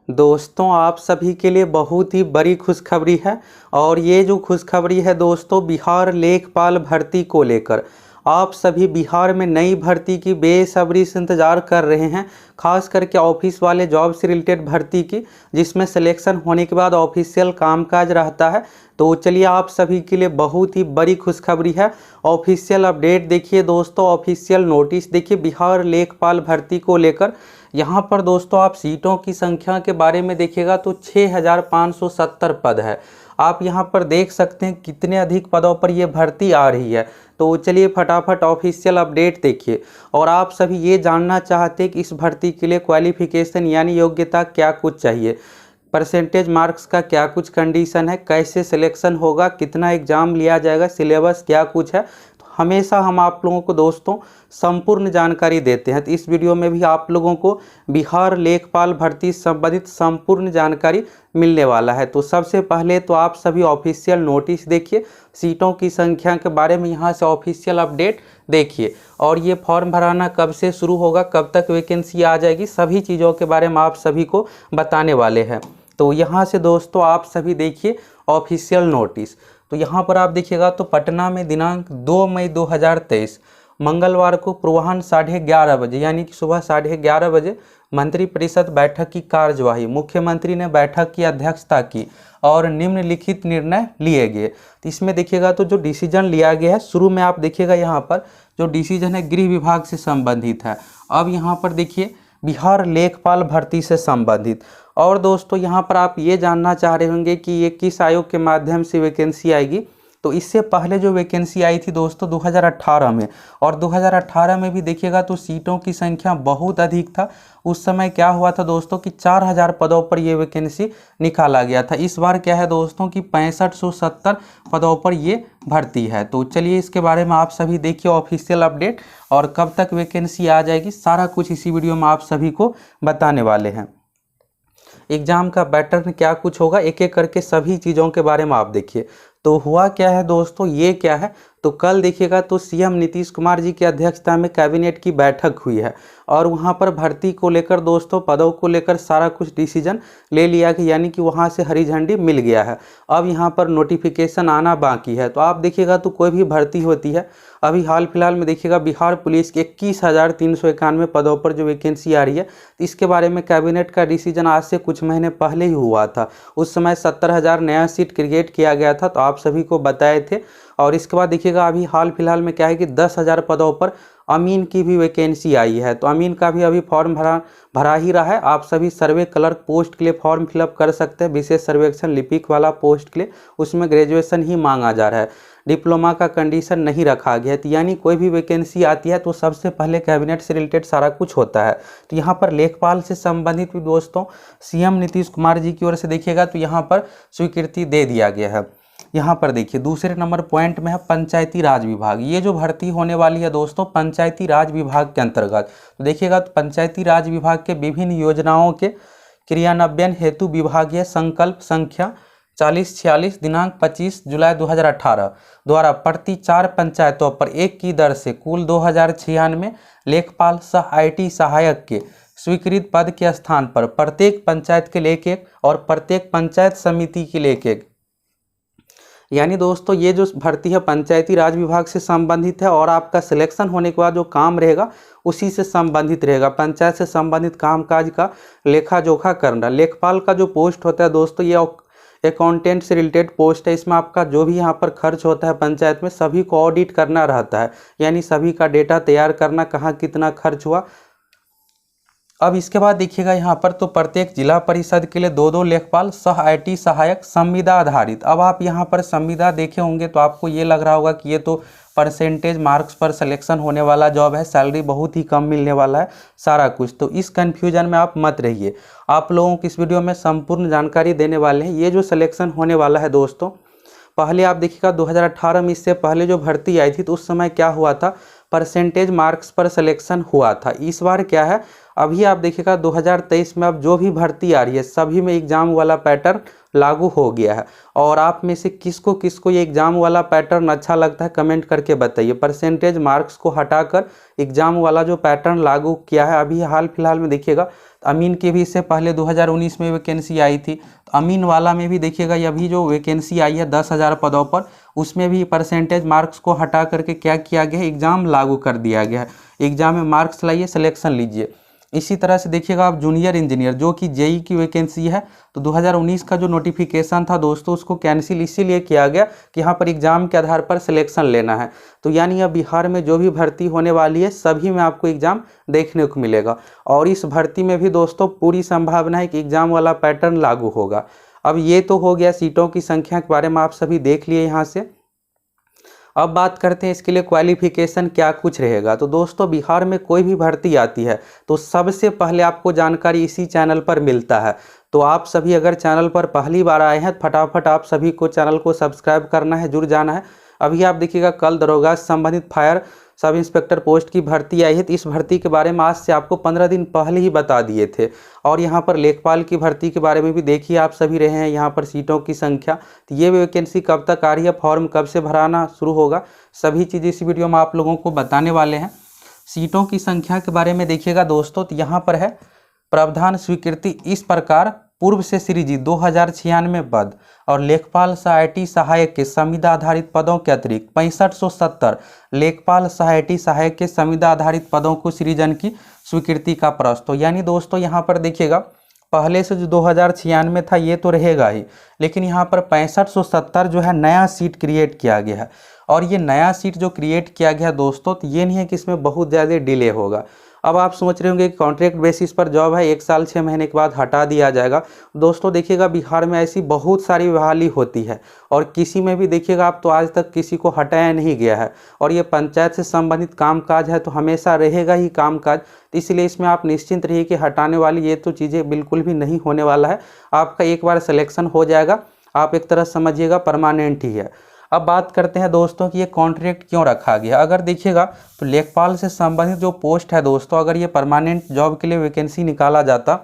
दोस्तों आप सभी के लिए बहुत ही बड़ी खुशखबरी है। और ये जो खुशखबरी है दोस्तों, बिहार लेखपाल भर्ती को लेकर आप सभी बिहार में नई भर्ती की बेसब्री से इंतज़ार कर रहे हैं। खास करके ऑफिस वाले जॉब से रिलेटेड भर्ती की, जिसमें सिलेक्शन होने के बाद ऑफिशियल कामकाज रहता है। तो चलिए आप सभी के लिए बहुत ही बड़ी खुशखबरी है। ऑफिशियल अपडेट देखिए दोस्तों, ऑफिशियल नोटिस देखिए बिहार लेखपाल भर्ती को लेकर। यहाँ पर दोस्तों आप सीटों की संख्या के बारे में देखिएगा तो 6570 पद है। आप यहाँ पर देख सकते हैं कितने अधिक पदों पर ये भर्ती आ रही है। तो चलिए फटाफट ऑफिशियल अपडेट देखिए। और आप सभी ये जानना चाहते हैं कि इस भर्ती के लिए क्वालिफिकेशन यानी योग्यता क्या कुछ चाहिए, परसेंटेज मार्क्स का क्या कुछ कंडीशन है, कैसे सिलेक्शन होगा, कितना एग्ज़ाम लिया जाएगा, सिलेबस क्या कुछ है। तो हमेशा हम आप लोगों को दोस्तों संपूर्ण जानकारी देते हैं। तो इस वीडियो में भी आप लोगों को बिहार लेखपाल भर्ती संबंधित संपूर्ण जानकारी मिलने वाला है। तो सबसे पहले तो आप सभी ऑफिशियल नोटिस देखिए, सीटों की संख्या के बारे में यहाँ से ऑफिशियल अपडेट देखिए। और ये फॉर्म भराना कब से शुरू होगा, कब तक वैकेंसी आ जाएगी, सभी चीज़ों के बारे में आप सभी को बताने वाले हैं। तो यहाँ से दोस्तों आप सभी देखिए ऑफिशियल नोटिस। तो यहाँ पर आप देखिएगा तो पटना में दिनांक 2 मई 2023 मंगलवार को पूर्वाह्न 11:30 बजे यानी कि सुबह 11:30 बजे मंत्रिपरिषद बैठक की कार्यवाही, मुख्यमंत्री ने बैठक की अध्यक्षता की और निम्नलिखित निर्णय लिए गए। तो इसमें देखिएगा तो जो डिसीजन लिया गया है, शुरू में आप देखिएगा यहाँ पर जो डिसीजन है गृह विभाग से संबंधित है। अब यहाँ पर देखिए बिहार लेखपाल भर्ती से संबंधित। और दोस्तों यहाँ पर आप ये जानना चाह रहे होंगे कि ये किस आयोग के माध्यम से वैकेंसी आएगी। तो इससे पहले जो वैकेंसी आई थी दोस्तों 2018 में, और 2018 में भी देखिएगा तो सीटों की संख्या बहुत अधिक था। उस समय क्या हुआ था दोस्तों कि 4000 पदों पर ये वैकेंसी निकाला गया था। इस बार क्या है दोस्तों कि 6570 पदों पर ये भर्ती है। तो चलिए इसके बारे में आप सभी देखिए ऑफिशियल अपडेट, और कब तक वैकेंसी आ जाएगी सारा कुछ इसी वीडियो में आप सभी को बताने वाले हैं। एग्ज़ाम का पैटर्न क्या कुछ होगा, एक एक करके सभी चीज़ों के बारे में आप देखिए। तो हुआ क्या है दोस्तों, ये क्या है, तो कल देखिएगा तो सीएम नीतीश कुमार जी की अध्यक्षता में कैबिनेट की बैठक हुई है। और वहाँ पर भर्ती को लेकर दोस्तों, पदों को लेकर सारा कुछ डिसीजन ले लिया गया, यानी कि वहाँ से हरी झंडी मिल गया है। अब यहाँ पर नोटिफिकेशन आना बाकी है। तो आप देखिएगा तो कोई भी भर्ती होती है, अभी हाल फिलहाल में देखिएगा बिहार पुलिस के 21,391 पदों पर जो वैकेंसी आ रही है, इसके बारे में कैबिनेट का डिसीजन आज से कुछ महीने पहले ही हुआ था। उस समय 70,000 नया सीट क्रिएट किया गया था, तो आप सभी को बताए थे। और इसके बाद देखिएगा अभी हाल फिलहाल में क्या है कि 10,000 पदों पर अमीन की भी वैकेंसी आई है। तो अमीन का भी अभी फॉर्म भरा ही रहा है। आप सभी सर्वे क्लर्क पोस्ट के लिए फॉर्म फिलअप कर सकते हैं, विशेष सर्वेक्षण लिपिक वाला पोस्ट के लिए। उसमें ग्रेजुएशन ही मांगा जा रहा है, डिप्लोमा का कंडीशन नहीं रखा गया है। तो यानी कोई भी वैकेंसी आती है तो सबसे पहले कैबिनेट से रिलेटेड सारा कुछ होता है। तो यहाँ पर लेखपाल से संबंधित भी दोस्तों सीएम नीतीश कुमार जी की ओर से देखिएगा तो यहाँ पर स्वीकृति दे दिया गया है। यहाँ पर देखिए दूसरे नंबर पॉइंट में है पंचायती राज विभाग। ये जो भर्ती होने वाली है दोस्तों पंचायती राज विभाग के अंतर्गत। तो देखिएगा तो पंचायती राज विभाग के विभिन्न योजनाओं के क्रियान्वयन हेतु विभागीय संकल्प संख्या 4046 दिनांक 25 जुलाई 2018 द्वारा प्रति 4 पंचायतों पर 1 की दर से कुल 2096 लेखपाल सह IT सहायक के स्वीकृत पद के स्थान पर प्रत्येक पंचायत के लिए एक और प्रत्येक पंचायत समिति के लिए एक। यानी दोस्तों ये जो भर्ती है पंचायती राज विभाग से संबंधित है, और आपका सिलेक्शन होने के बाद जो काम रहेगा उसी से संबंधित रहेगा। पंचायत से संबंधित कामकाज का लेखा जोखा करना। लेखपाल का जो पोस्ट होता है दोस्तों ये अकाउंटेंट से रिलेटेड पोस्ट है। इसमें आपका जो भी यहाँ पर खर्च होता है पंचायत में सभी को ऑडिट करना रहता है, यानी सभी का डेटा तैयार करना, कहाँ कितना खर्च हुआ। अब इसके बाद देखिएगा यहाँ पर तो प्रत्येक जिला परिषद के लिए 2-2 लेखपाल सह IT सहायक संविदा आधारित। अब आप यहाँ पर संविदा देखे होंगे तो आपको ये लग रहा होगा कि ये तो परसेंटेज मार्क्स पर सिलेक्शन होने वाला जॉब है, सैलरी बहुत ही कम मिलने वाला है सारा कुछ। तो इस कन्फ्यूजन में आप मत रहिए, आप लोगों को इस वीडियो में संपूर्ण जानकारी देने वाले हैं। ये जो सिलेक्शन होने वाला है दोस्तों, पहले आप देखिएगा 2018 में इससे पहले जो भर्ती आई थी तो उस समय क्या हुआ था, परसेंटेज मार्क्स पर सिलेक्शन हुआ था। इस बार क्या है, अभी आप देखिएगा 2023 में अब जो भी भर्ती आ रही है सभी में एग्जाम वाला पैटर्न लागू हो गया है। और आप में से किसको किसको ये एग्ज़ाम वाला पैटर्न अच्छा लगता है कमेंट करके बताइए। परसेंटेज मार्क्स को हटाकर एग्ज़ाम वाला जो पैटर्न लागू किया है अभी हाल फिलहाल में देखिएगा, अमीन की भी इससे पहले 2019 में वैकेंसी आई थी, तो अमीन वाला में भी देखिएगा ये अभी जो वैकेंसी आई है 10,000 पदों पर, उसमें भी परसेंटेज मार्क्स को हटा करके क्या किया गया है, एग्ज़ाम लागू कर दिया गया है। एग्ज़ाम में मार्क्स लाइए, सिलेक्शन लीजिए। इसी तरह से देखिएगा आप जूनियर इंजीनियर जो कि जेई की वैकेंसी है, तो 2019 का जो नोटिफिकेशन था दोस्तों उसको कैंसिल इसीलिए किया गया कि यहाँ पर एग्ज़ाम के आधार पर सिलेक्शन लेना है। तो यानी अब बिहार में जो भी भर्ती होने वाली है सभी में आपको एग्ज़ाम देखने को मिलेगा, और इस भर्ती में भी दोस्तों पूरी संभावना है कि एग्ज़ाम वाला पैटर्न लागू होगा। अब ये तो हो गया सीटों की संख्या के बारे में, आप सभी देख लिए यहाँ से। अब बात करते हैं इसके लिए क्वालिफिकेशन क्या कुछ रहेगा। तो दोस्तों बिहार में कोई भी भर्ती आती है तो सबसे पहले आपको जानकारी इसी चैनल पर मिलता है। तो आप सभी अगर चैनल पर पहली बार आए हैं फटाफट आप सभी को चैनल को सब्सक्राइब करना है, जुड़ जाना है। अभी आप देखिएगा कल दरोगा से संबंधित फायर सब इंस्पेक्टर पोस्ट की भर्ती आई है, तो इस भर्ती के बारे में आज से आपको 15 दिन पहले ही बता दिए थे। और यहाँ पर लेखपाल की भर्ती के बारे में भी देखिए आप सभी रहे हैं, यहाँ पर सीटों की संख्या, तो ये वैकेंसी कब तक आ रही है, फॉर्म कब से भराना शुरू होगा, सभी चीज़ इस वीडियो में आप लोगों को बताने वाले हैं। सीटों की संख्या के बारे में देखिएगा दोस्तों, तो यहाँ पर है प्रावधान स्वीकृति इस प्रकार पूर्व से सृजित 2096 पद और लेखपाल सहायटी सहायक के संविदा आधारित पदों के अतिरिक्त 6570 लेखपाल सहायटी सहायक के संविदा आधारित पदों को सृजन की स्वीकृति का प्रस्ताव। यानी दोस्तों यहाँ पर देखिएगा पहले से जो 2096 था ये तो रहेगा ही, लेकिन यहाँ पर 6570 जो है नया सीट क्रिएट किया गया है। और ये नया सीट जो क्रिएट किया गया दोस्तों, तो ये नहीं है कि इसमें बहुत ज़्यादा डिले होगा। अब आप सोच रहे होंगे कि कॉन्ट्रैक्ट बेसिस पर जॉब है 1 साल 6 महीने के बाद हटा दिया जाएगा। दोस्तों देखिएगा बिहार में ऐसी बहुत सारी बहाली होती है और किसी में भी देखिएगा आप तो आज तक किसी को हटाया नहीं गया है। और ये पंचायत से संबंधित कामकाज है तो हमेशा रहेगा ही कामकाज, तो इसलिए इसमें आप निश्चिंत रहिए कि हटाने वाली ये तो चीज़ें बिल्कुल भी नहीं होने वाला है। आपका एक बार सिलेक्शन हो जाएगा, आप एक तरह समझिएगा परमानेंट ही है। अब बात करते हैं दोस्तों कि ये कॉन्ट्रैक्ट क्यों रखा गया। अगर देखिएगा तो लेखपाल से संबंधित जो पोस्ट है दोस्तों, अगर ये परमानेंट जॉब के लिए वैकेंसी निकाला जाता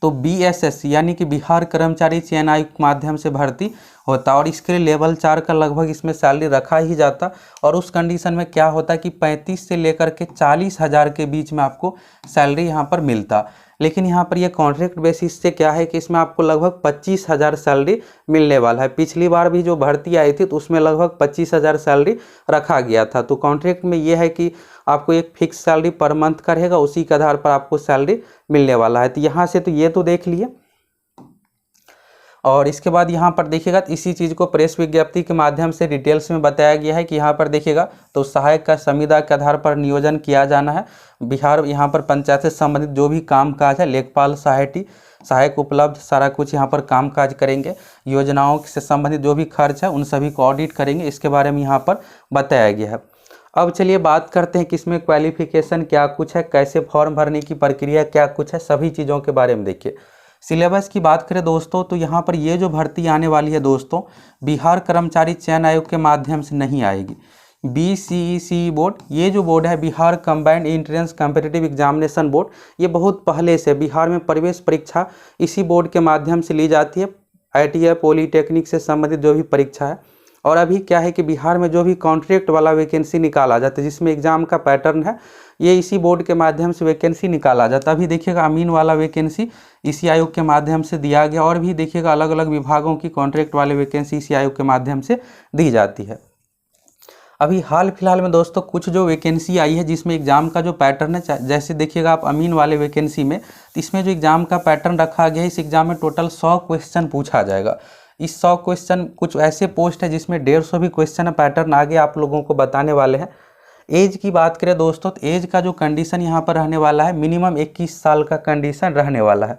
तो BSSC यानी कि बिहार कर्मचारी चयन आयोग के माध्यम से भर्ती होता और इसके लिए लेवल 4 का लगभग इसमें सैलरी रखा ही जाता। और उस कंडीशन में क्या होता कि 35 से लेकर के 40,000 के बीच में आपको सैलरी यहाँ पर मिलता। लेकिन यहाँ पर ये कॉन्ट्रैक्ट बेसिस से क्या है कि इसमें आपको लगभग 25,000 सैलरी मिलने वाला है। पिछली बार भी जो भर्ती आई थी तो उसमें लगभग 25,000 सैलरी रखा गया था। तो कॉन्ट्रैक्ट में ये है कि आपको एक फिक्स सैलरी पर मंथ का रहेगा, उसी के आधार पर आपको सैलरी मिलने वाला है। तो यहाँ से तो ये तो देख लिए। और इसके बाद यहाँ पर देखिएगा तो इसी चीज़ को प्रेस विज्ञप्ति के माध्यम से डिटेल्स में बताया गया है कि यहाँ पर देखिएगा तो सहायक का संविदा के आधार पर नियोजन किया जाना है। बिहार यहाँ पर पंचायत से संबंधित जो भी कामकाज है लेखपाल सहायटी सहायक उपलब्ध सारा कुछ यहाँ पर कामकाज करेंगे। योजनाओं से संबंधित जो भी खर्च है उन सभी को ऑडिट करेंगे, इसके बारे में यहाँ पर बताया गया है। अब चलिए बात करते हैं कि इसमें क्वालिफिकेशन क्या कुछ है, कैसे फॉर्म भरने की प्रक्रिया क्या कुछ है, सभी चीज़ों के बारे में देखिए। सिलेबस की बात करें दोस्तों तो यहाँ पर ये जो भर्ती आने वाली है दोस्तों बिहार कर्मचारी चयन आयोग के माध्यम से नहीं आएगी। BCEC बोर्ड, ये जो बोर्ड है Bihar combined entrance competitive examination board, ये बहुत पहले से बिहार में प्रवेश परीक्षा इसी बोर्ड के माध्यम से ली जाती है। ITI पॉलीटेक्निक से संबंधित जो भी परीक्षा है। और अभी क्या है कि बिहार में जो भी कॉन्ट्रैक्ट वाला वैकेंसी निकाला जाता है जिसमें एग्ज़ाम का पैटर्न है, ये इसी बोर्ड के माध्यम से वैकेंसी निकाला जाता है। अभी देखिएगा अमीन वाला वैकेंसी इसी आयोग के माध्यम से दिया गया, और भी देखिएगा अलग अलग विभागों की कॉन्ट्रैक्ट वाले वैकेंसी इसी आयोग के माध्यम से दी जाती है। अभी हाल फिलहाल में दोस्तों कुछ जो वैकेंसी आई है जिसमें एग्ज़ाम का जो पैटर्न है, जैसे देखिएगा आप अमीन वाले वैकेंसी में, तो इसमें जो एग्ज़ाम का पैटर्न रखा गया है इस एग्ज़ाम में टोटल 100 क्वेश्चन पूछा जाएगा। इस 100 क्वेश्चन कुछ ऐसे पोस्ट है जिसमें 150 भी क्वेश्चन पैटर्न आगे आप लोगों को बताने वाले हैं। एज की बात करें दोस्तों तो एज का जो कंडीशन यहाँ पर रहने वाला है मिनिमम 21 साल का कंडीशन रहने वाला है।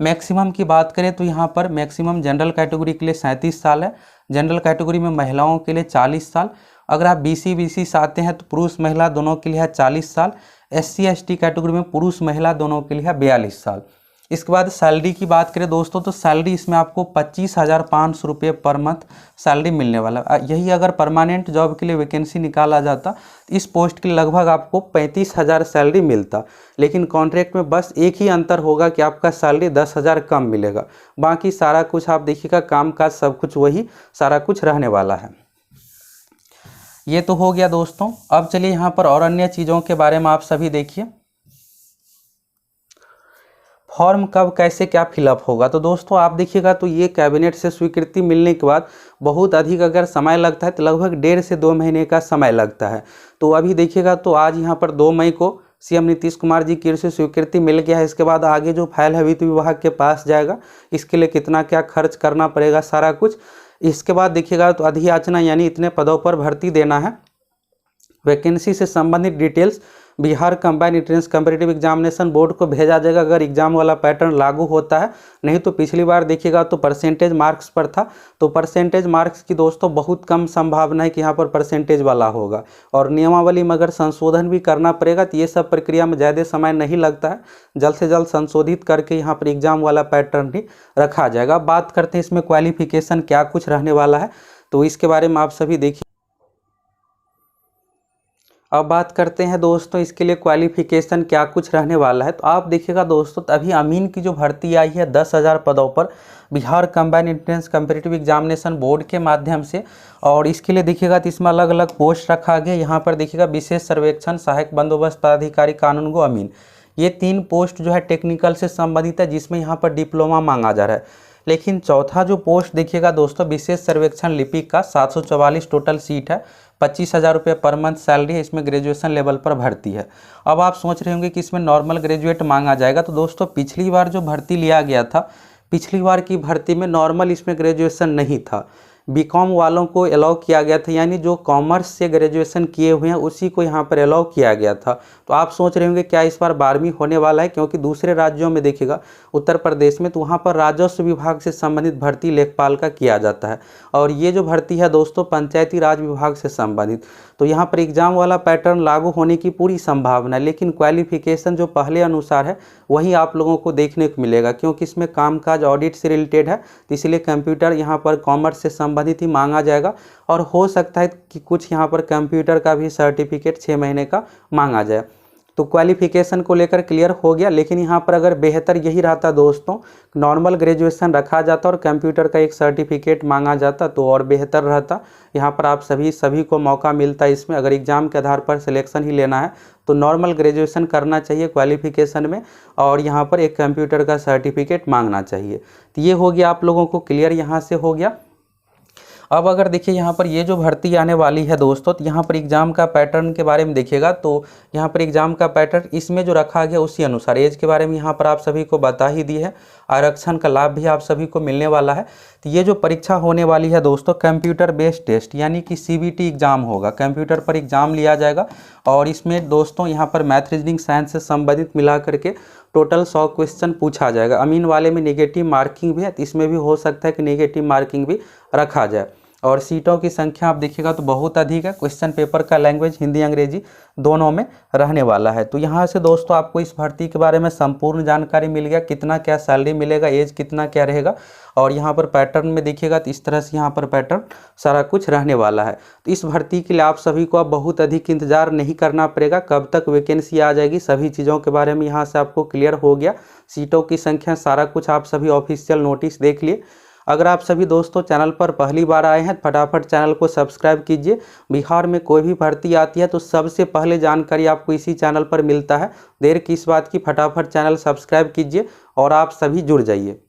मैक्सिमम की बात करें तो यहाँ पर मैक्सिमम जनरल कैटेगरी के लिए 37 साल है, जनरल कैटेगरी में महिलाओं के लिए 40 साल। अगर आप BC से आते हैं तो पुरुष महिला दोनों के लिए है 40 साल। SC ST कैटेगरी में पुरुष महिला दोनों के लिए है 42 साल। इसके बाद सैलरी की बात करें दोस्तों, तो सैलरी इसमें आपको 25,500 रुपये पर मंथ सैलरी मिलने वाला। यही अगर परमानेंट जॉब के लिए वैकेंसी निकाला जाता इस पोस्ट के लिए लगभग आपको 35,000 सैलरी मिलता, लेकिन कॉन्ट्रैक्ट में बस एक ही अंतर होगा कि आपका सैलरी 10,000 कम मिलेगा। बाकी सारा कुछ आप देखिएगा, काम काज सब कुछ वही सारा कुछ रहने वाला है। ये तो हो गया दोस्तों। अब चलिए यहाँ पर और अन्य चीज़ों के बारे में आप सभी देखिए। फॉर्म कब कैसे क्या फिलअप होगा, तो दोस्तों आप देखिएगा तो ये कैबिनेट से स्वीकृति मिलने के बाद बहुत अधिक अगर समय लगता है तो लगभग 1.5 से 2 महीने का समय लगता है। तो अभी देखिएगा तो आज यहाँ पर 2 मई को सीएम नीतीश कुमार जी की ओर से स्वीकृति मिल गया है। इसके बाद आगे जो फाइल है वित्त विभाग के पास जाएगा, इसके लिए कितना क्या खर्च करना पड़ेगा सारा कुछ। इसके बाद देखिएगा तो अधियाचना यानी इतने पदों पर भर्ती देना है। वैकेंसी से संबंधित details Bihar combined entrance competitive examination board को भेजा जाएगा अगर एग्जाम वाला पैटर्न लागू होता है। नहीं तो पिछली बार देखिएगा तो परसेंटेज मार्क्स पर था, तो परसेंटेज मार्क्स की दोस्तों बहुत कम संभावना है कि यहाँ पर परसेंटेज वाला होगा। और नियमावली में अगर संशोधन भी करना पड़ेगा तो ये सब प्रक्रिया में ज़्यादा समय नहीं लगता है, जल्द से जल्द संशोधित करके यहाँ पर एग्जाम वाला पैटर्न ही रखा जाएगा। बात करते हैं इसमें क्वालिफिकेशन क्या कुछ रहने वाला है, तो इसके बारे में आप सभी देखिए। अब बात करते हैं दोस्तों इसके लिए क्वालिफिकेशन क्या कुछ रहने वाला है। तो आप देखिएगा दोस्तों, तो अभी अमीन की जो भर्ती आई है 10,000 पदों पर Bihar combined entrance competitive examination board के माध्यम से, और इसके लिए देखिएगा तो इसमें अलग अलग पोस्ट रखा गया। यहाँ पर देखिएगा विशेष सर्वेक्षण सहायक बंदोबस्त पदाधिकारी कानून गो अमीन, ये 3 पोस्ट जो है टेक्निकल से संबंधित है, जिसमें यहाँ पर डिप्लोमा मांगा जा रहा है। लेकिन चौथा जो पोस्ट देखिएगा दोस्तों विशेष सर्वेक्षण लिपिक का 744 टोटल सीट है, 25,000 रुपये पर मंथ सैलरी है, इसमें ग्रेजुएशन लेवल पर भर्ती है। अब आप सोच रहे होंगे कि इसमें नॉर्मल ग्रेजुएट मांगा जाएगा, तो दोस्तों पिछली बार जो भर्ती लिया गया था, पिछली बार की भर्ती में नॉर्मल इसमें ग्रेजुएशन नहीं था, बीकॉम वालों को अलाउ किया गया था, यानी जो कॉमर्स से ग्रेजुएशन किए हुए हैं उसी को यहाँ पर अलाउ किया गया था। तो आप सोच रहे होंगे क्या इस बार 12वीं होने वाला है, क्योंकि दूसरे राज्यों में देखिएगा उत्तर प्रदेश में तो वहाँ पर राजस्व विभाग से संबंधित भर्ती लेखपाल का किया जाता है, और ये जो भर्ती है दोस्तों पंचायती राज विभाग से संबंधित। तो यहाँ पर एग्जाम वाला पैटर्न लागू होने की पूरी संभावना है, लेकिन क्वालिफिकेशन जो पहले अनुसार है वही आप लोगों को देखने को मिलेगा, क्योंकि इसमें कामकाज ऑडिट से रिलेटेड है, तो इसलिए कंप्यूटर यहाँ पर कॉमर्स से संबंधित ही मांगा जाएगा। और हो सकता है कि कुछ यहाँ पर कंप्यूटर का भी सर्टिफिकेट 6 महीने का मांगा जाए। तो क्वालिफिकेशन को लेकर क्लियर हो गया, लेकिन यहाँ पर अगर बेहतर यही रहता दोस्तों, नॉर्मल ग्रेजुएशन रखा जाता और कंप्यूटर का एक सर्टिफिकेट मांगा जाता तो और बेहतर रहता। यहाँ पर आप सभी को मौका मिलता है इसमें, अगर एग्ज़ाम के आधार पर सिलेक्शन ही लेना है तो नॉर्मल ग्रेजुएशन करना चाहिए क्वालिफिकेशन में, और यहाँ पर एक कंप्यूटर का सर्टिफिकेट मांगना चाहिए। तो ये हो गया आप लोगों को क्लियर, यहाँ से हो गया। अब अगर देखिए यहाँ पर ये जो भर्ती आने वाली है दोस्तों, तो यहाँ पर एग्ज़ाम का पैटर्न के बारे में देखिएगा, तो यहाँ पर एग्ज़ाम का पैटर्न इसमें जो रखा गया उसी अनुसार एज के बारे में यहाँ पर आप सभी को बता ही दी है। आरक्षण का लाभ भी आप सभी को मिलने वाला है। तो ये जो परीक्षा होने वाली है दोस्तों कंप्यूटर बेस्ड टेस्ट यानी कि CBT एग्ज़ाम होगा, कंप्यूटर पर एग्ज़ाम लिया जाएगा, और इसमें दोस्तों यहाँ पर मैथ रीजनिंग साइंस से संबंधित मिला करके टोटल 100 क्वेश्चन पूछा जाएगा। अमीन वाले में नेगेटिव मार्किंग भी है, तो इसमें भी हो सकता है कि नेगेटिव मार्किंग भी रखा जाए। और सीटों की संख्या आप देखिएगा तो बहुत अधिक है। क्वेश्चन पेपर का लैंग्वेज हिंदी अंग्रेजी दोनों में रहने वाला है। तो यहाँ से दोस्तों आपको इस भर्ती के बारे में संपूर्ण जानकारी मिल गया, कितना क्या सैलरी मिलेगा, एज कितना क्या रहेगा, और यहाँ पर पैटर्न में देखिएगा तो इस तरह से यहाँ पर पैटर्न सारा कुछ रहने वाला है। तो इस भर्ती के लिए आप सभी को अब बहुत अधिक इंतजार नहीं करना पड़ेगा, कब तक वैकेंसी आ जाएगी सभी चीज़ों के बारे में यहाँ से आपको क्लियर हो गया। सीटों की संख्या सारा कुछ आप सभी ऑफिशियल नोटिस देख लिए। अगर आप सभी दोस्तों चैनल पर पहली बार आए हैं फटाफट चैनल को सब्सक्राइब कीजिए। बिहार में कोई भी भर्ती आती है तो सबसे पहले जानकारी आपको इसी चैनल पर मिलता है। देर किस बात की, फटाफट चैनल सब्सक्राइब कीजिए और आप सभी जुड़ जाइए।